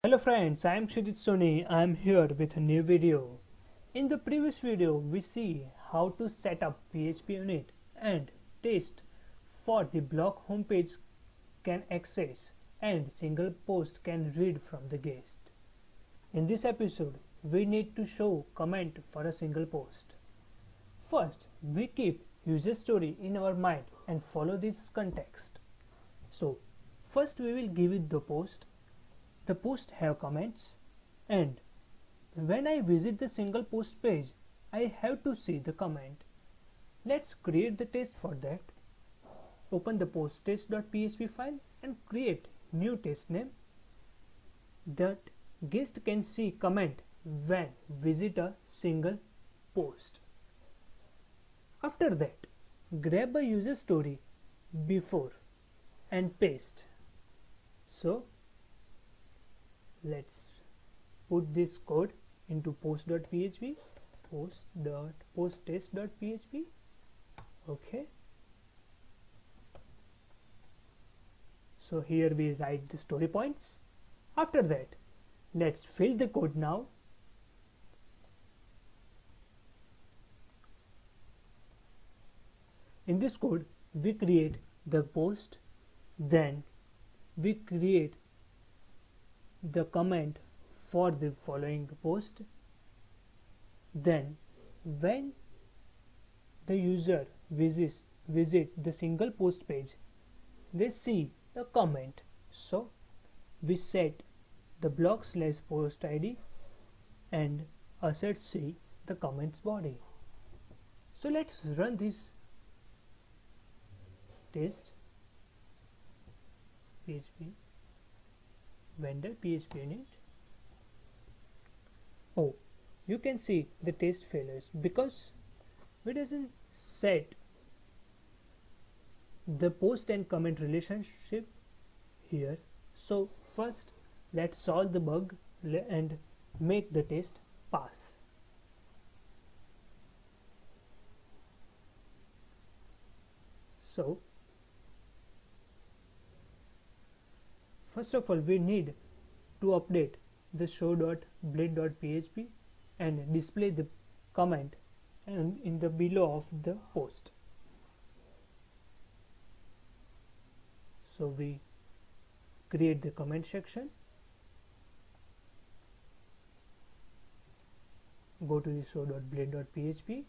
Hello friends, I am Kshitij Soni. I am here with a new video. In the previous video, we see how to set up PHP unit and test for the block homepage can access and single post can read from the guest. In this episode, we need to show comment for a single post. First, we keep user story in our mind and follow this context. So, first we will give it the post. The post have comments, and when I visit the single post page, I have to see the comment. Let's create the test for that. Open the post test.php file and create new test name. That guest can see comment when visit a single post. After that, grab a user story before and paste. So let's put this code into post.php, posttest.php. Okay, so here we write the story points. After that, let's fill the code now. In this code, we create the post, then we create the comment for the following post. Then when the user visit the single post page, they see the comment. So we set the block/post id and assert c the comments body. So let's run this test. PHP vendor PHP unit. Oh, you can see the test failures because we doesn't set the post and comment relationship here. So first let's solve the bug and make the test pass. So first of all, we need to update the show.blade.php and display the comment and in the below of the post. So we create the comment section, go to the show.blade.php,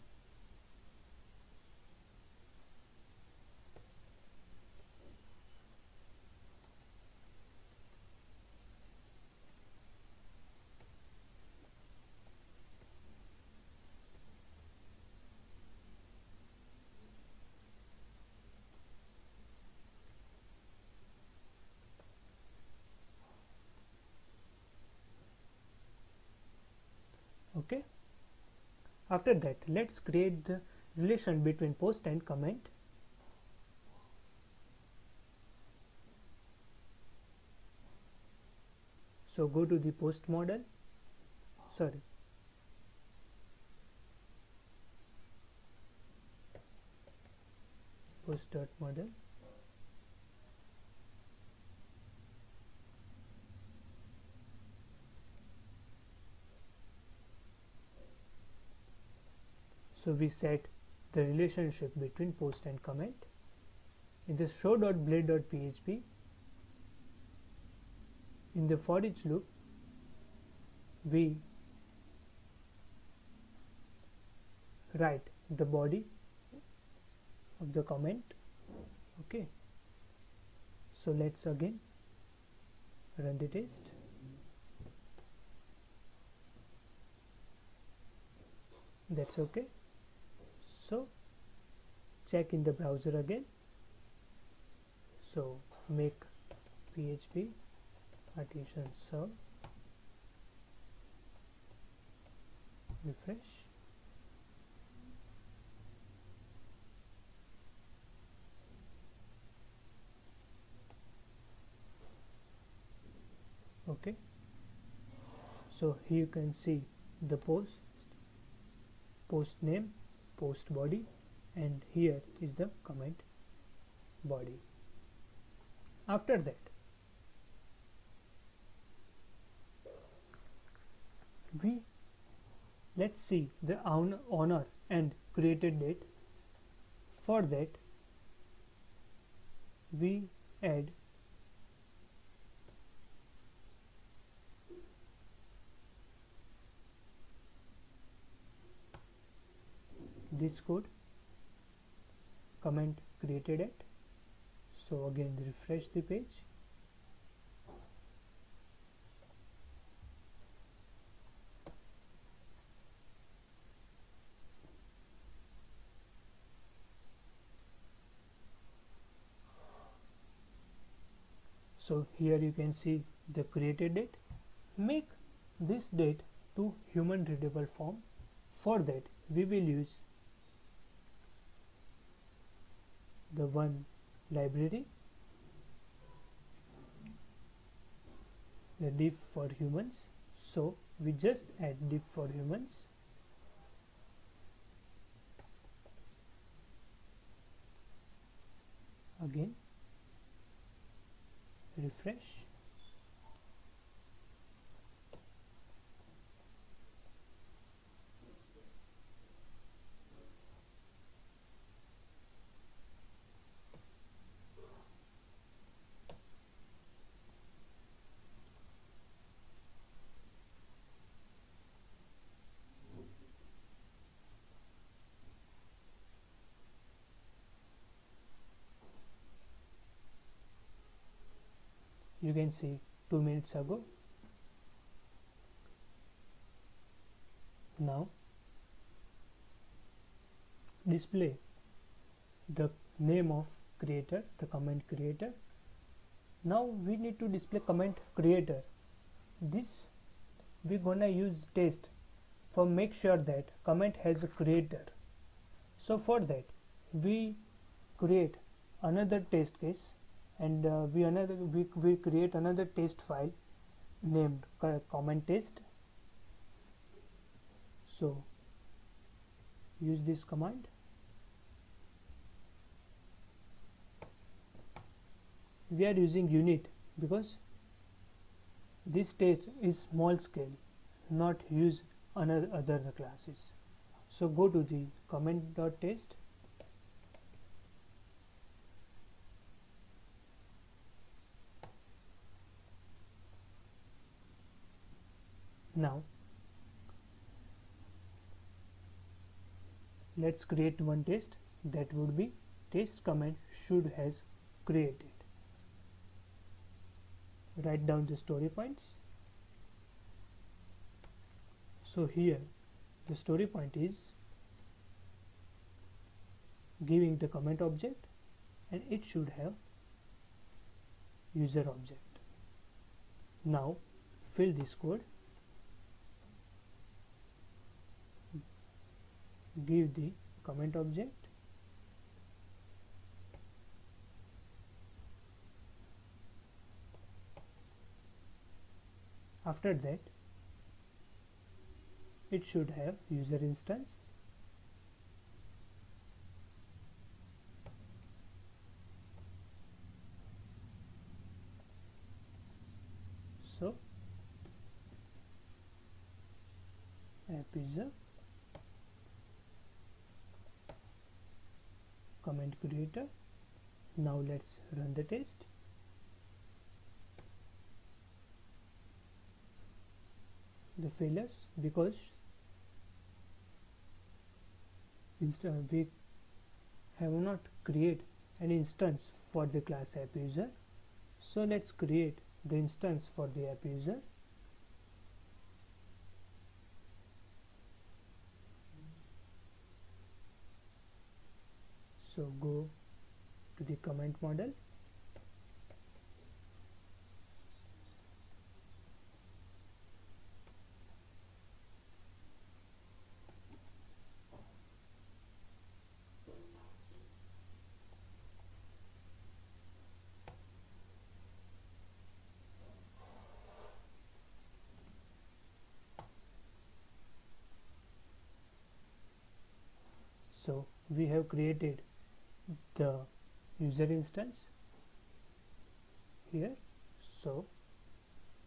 okay. After that, let's create the relation between post and comment. So go to the post model, post.model. So we set the relationship between post and comment. In the show.blade.php, in the for each loop, we write the body of the comment. Okay, so let's again run the test. That's okay. So check in the browser again. So make PHP artisan serve, refresh. Okay, so here you can see the post name, post body, and here is the comment body. After that, let's see the owner and created date. For that, we add this code, comment created at. So again refresh the page. So here you can see the created date. Make this date to human readable form. For that, we will use the one library, the div for humans. So we just add div for humans. Again refresh. You can see 2 minutes ago. Now display the name of creator, the comment creator. Now we need to display comment creator. This we're gonna use test for make sure that comment has a creator. So for that we create another test case, and we create another test file named comment test. So use this command. We are using unit because this test is small scale, not use other classes. So go to the comment.test. Now let's create one test, that would be test comment should has created. Write down the story points. So here the story point is giving the comment object, and it should have user object. Now fill this code, give the comment object, after that it should have user instance, so app user comment creator. Now let's run the test. The failures because we have not create an instance for the class app user. So let's create the instance for the app user. So go to the comment model, so we have created the user instance here, so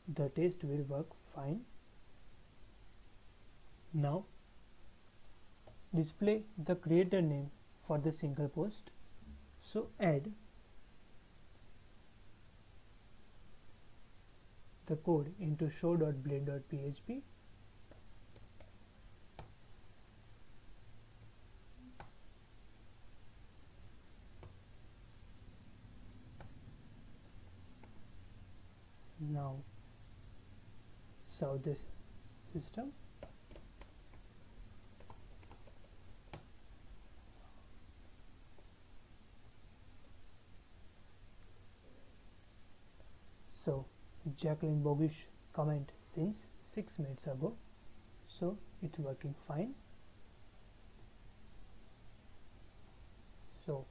the test will work fine. Now display the creator name for the single post. So add the code into show.blade.php. Now serve this system. So Jacqueline Bogish comment since 6 minutes ago, so it's working fine. So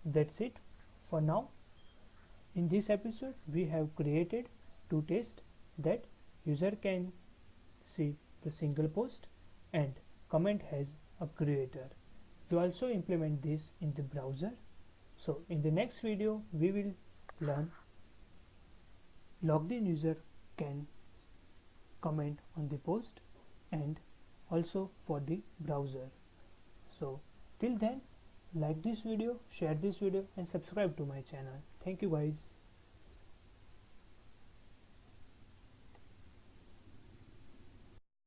that's it for now. In this episode we have created two tests that user can see the single post and comment has a creator. We also implement this in the browser. So in the next video we will learn logged in user can comment on the post and also for the browser. So till then, like this video, share this video and subscribe to my channel. Thank you guys.